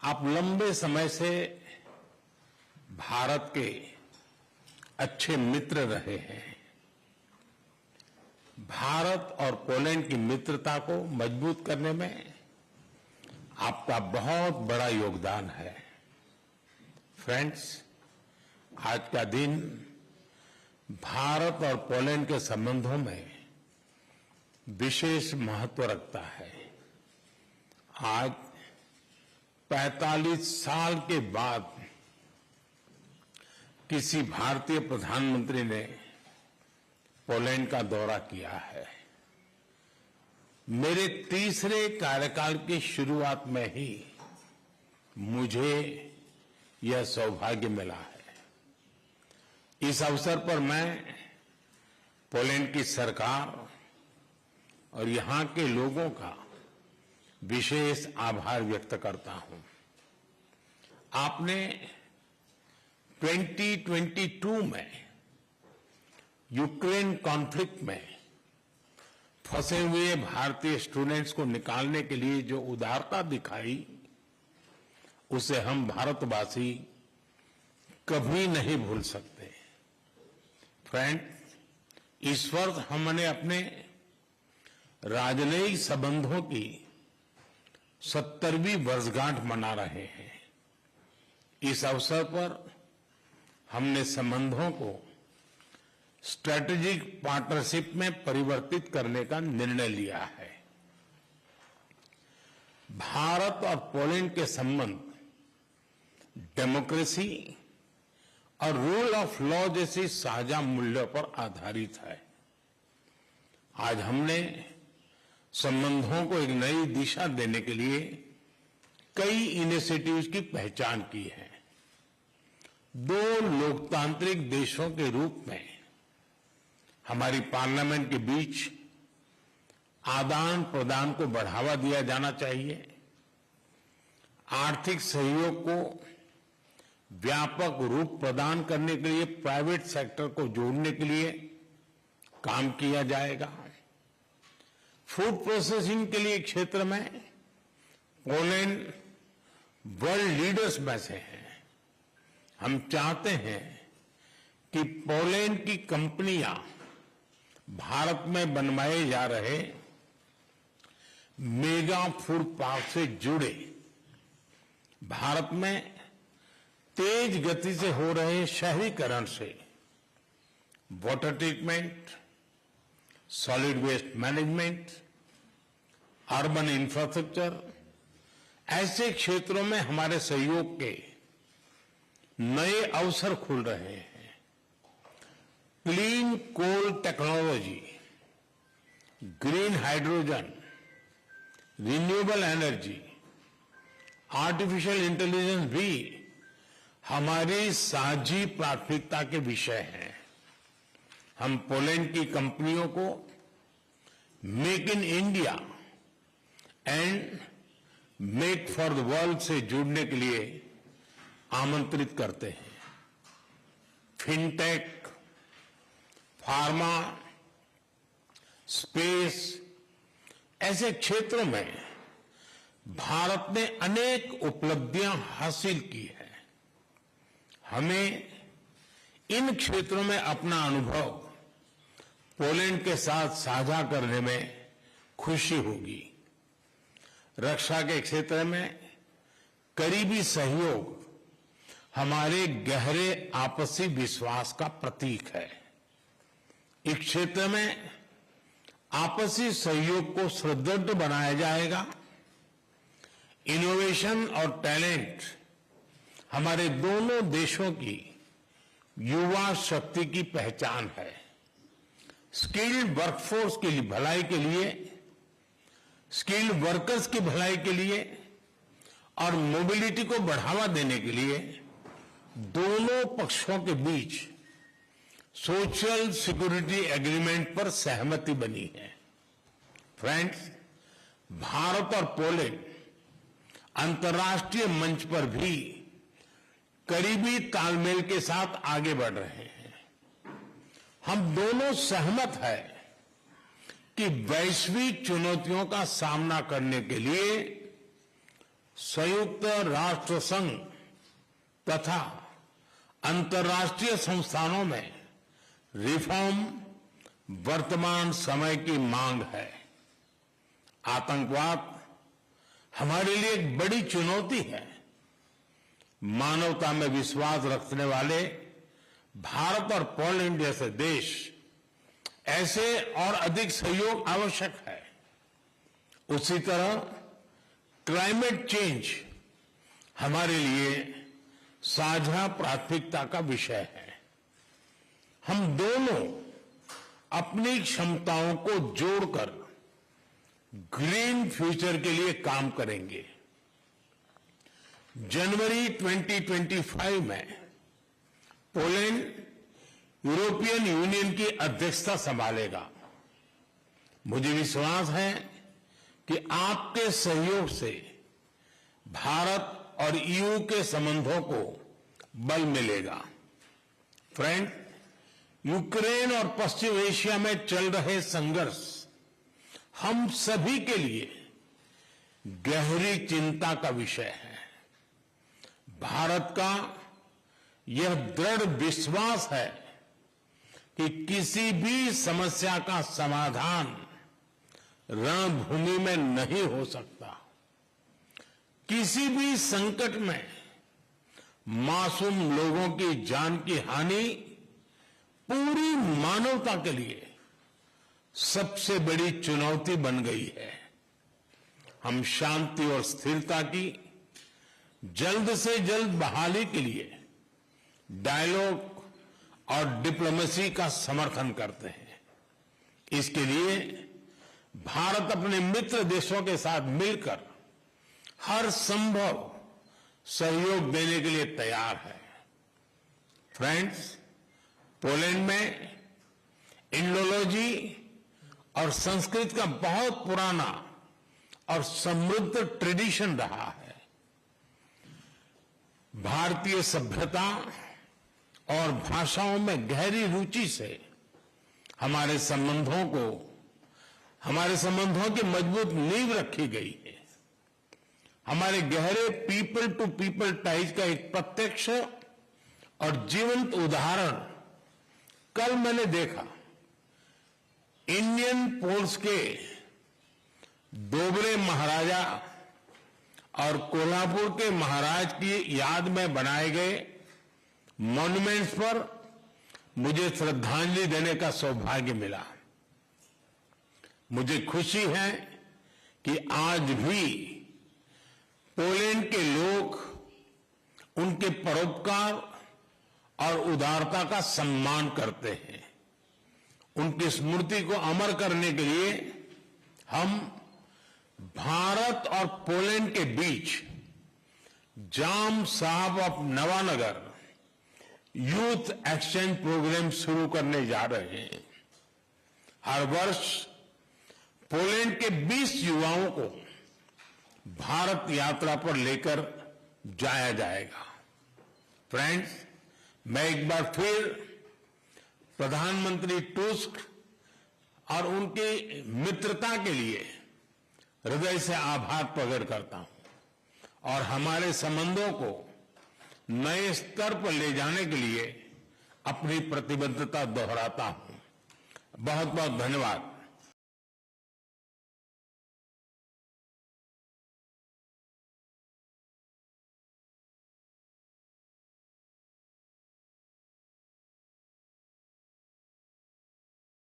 आप लंबे समय से भारत के अच्छे मित्र रहे हैं। भारत और पोलैंड की मित्रता को मजबूत करने में आपका बहुत बड़ा योगदान है। फ्रेंड्स, आज का दिन भारत और पोलैंड के संबंधों में विशेष महत्व रखता है। आज 45 साल के बाद किसी भारतीय प्रधानमंत्री ने पोलैंड का दौरा किया है। मेरे तीसरे कार्यकाल की शुरुआत में ही मुझे यह सौभाग्य मिला है। इस अवसर पर मैं पोलैंड की सरकार और यहां के लोगों का विशेष आभार व्यक्त करता हूं। आपने 2022 में यूक्रेन कॉन्फ्लिक्ट में फंसे हुए भारतीय स्टूडेंट्स को निकालने के लिए जो उदारता दिखाई, उसे हम भारतवासी कभी नहीं भूल सकते। फ्रेंड, इस वर्ष हमने अपने राजनयिक संबंधों की 70वीं वर्षगांठ मना रहे हैं। इस अवसर पर हमने संबंधों को स्ट्रेटेजिक पार्टनरशिप में परिवर्तित करने का निर्णय लिया है। भारत और पोलैंड के संबंध डेमोक्रेसी और रूल ऑफ लॉ जैसी साझा मूल्यों पर आधारित है। आज हमने संबंधों को एक नई दिशा देने के लिए कई इनिशिएटिव्स की पहचान की है। दो लोकतांत्रिक देशों के रूप में हमारी पार्लियामेंट के बीच आदान प्रदान को बढ़ावा दिया जाना चाहिए। आर्थिक सहयोग को व्यापक रूप प्रदान करने के लिए प्राइवेट सेक्टर को जोड़ने के लिए काम किया जाएगा। फूड प्रोसेसिंग के लिए क्षेत्र में पोलैंड वर्ल्ड लीडर्स में से है। हम चाहते हैं कि पोलैंड की कंपनियां भारत में बनवाए जा रहे मेगा फूड पार्क से जुड़े भारत में तेज गति से हो रहे शहरीकरण से water treatment, solid waste management, urban infrastructure, ऐसे क्षेत्रों में हमारे सहयोग के नए अवसर खुल रहे हैं। Clean coal technology, green hydrogen, renewable energy, artificial intelligence भी हमारी साझी प्राथमिकता के विषय हैं। हम पोलैंड की कंपनियों को make in India and make for the world से जुड़ने के लिए आमंत्रित करते हैं। फिनटेक, फार्मा, स्पेस, ऐसे क्षेत्रों में भारत ने अनेक उपलब्धियां हासिल की है। हमें इन क्षेत्रों में अपना अनुभव पोलैंड के साथ साझा करने में खुशी होगी। रक्षा के क्षेत्र में करीबी सहयोग हमारे गहरे आपसी विश्वास का प्रतीक है। इस क्षेत्र में आपसी सहयोग को सुदृढ़ बनाया जाएगा। इनोवेशन और टैलेंट हमारे दोनों देशों की युवा शक्ति की पहचान है। स्किल्ड वर्कफोर्स की भलाई के लिए, स्किल्ड वर्कर्स की भलाई के लिए और मोबिलिटी को बढ़ावा देने के लिए दोनों पक्षों के बीच सोशल सिक्योरिटी एग्रीमेंट पर सहमति बनी है। फ्रेंड्स, भारत और पोलैंड अंतर्राष्ट्रीय मंच पर भी करीबी तालमेल के साथ आगे बढ़ रहे हैं। हम दोनों सहमत हैं कि वैश्विक चुनौतियों का सामना करने के लिए संयुक्त राष्ट्र संघ तथा अंतर्राष्ट्रीय संस्थानों में रिफॉर्म वर्तमान समय की मांग है। आतंकवाद हमारे लिए एक बड़ी चुनौती है। मानवता में विश्वास रखने वाले भारत और पोलैंड जैसे देश ऐसे और अधिक सहयोग आवश्यक है। उसी तरह क्लाइमेट चेंज हमारे लिए साझा प्राथमिकता का विषय है। हम दोनों अपनी क्षमताओं को जोड़कर ग्रीन फ्यूचर के लिए काम करेंगे। जनवरी 2025 में पोलैंड यूरोपियन यूनियन की अध्यक्षता संभालेगा। मुझे विश्वास है कि आपके सहयोग से भारत और ईयू के संबंधों को बल मिलेगा। फ्रेंड, यूक्रेन और पश्चिम एशिया में चल रहे संघर्ष हम सभी के लिए गहरी चिंता का विषय है। भारत का यह दृढ़ विश्वास है कि किसी भी समस्या का समाधान रणभूमि में नहीं हो सकता। किसी भी संकट में मासूम लोगों की जान की हानि पूरी मानवता के लिए सबसे बड़ी चुनौती बन गई है। हम शांति और स्थिरता की जल्द से जल्द बहाली के लिए डायलॉग और डिप्लोमेसी का समर्थन करते हैं। इसके लिए भारत अपने मित्र देशों के साथ मिलकर हर संभव सहयोग देने के लिए तैयार है। फ्रेंड्स, पोलैंड में इंडोलॉजी और संस्कृत का बहुत पुराना और समृद्ध ट्रेडिशन रहा है। भारतीय सभ्यता और भाषाओं में गहरी रुचि से हमारे संबंधों की मजबूत नींव रखी गई है। हमारे गहरे पीपल टू पीपल टाइज का एक प्रत्यक्ष और जीवंत उदाहरण कल मैंने देखा। इंडियन पोल्स के डोबरे महाराजा और कोल्हापुर के महाराज की याद में बनाए गए मॉन्यूमेंट्स पर मुझे श्रद्धांजलि देने का सौभाग्य मिला। मुझे खुशी है कि आज भी पोलैंड के लोग उनके परोपकार और उदारता का सम्मान करते हैं। उनकी स्मृति को अमर करने के लिए हम भारत और पोलैंड के बीच Jam Sahib of Nawanagar youth exchange programme शुरू करने जा रहे हैं। हर वर्ष पोलैंड के 20 युवाओं को भारत यात्रा पर लेकर जाया जाएगा। फ्रेंड्स, मैं एक बार फिर प्रधानमंत्री टुस्क और उनकी मित्रता के लिए हृदय से आभार प्रकट करता हूं और हमारे संबंधों को नए स्तर पर ले जाने के लिए अपनी प्रतिबद्धता दोहराता हूं। बहुत बहुत धन्यवाद।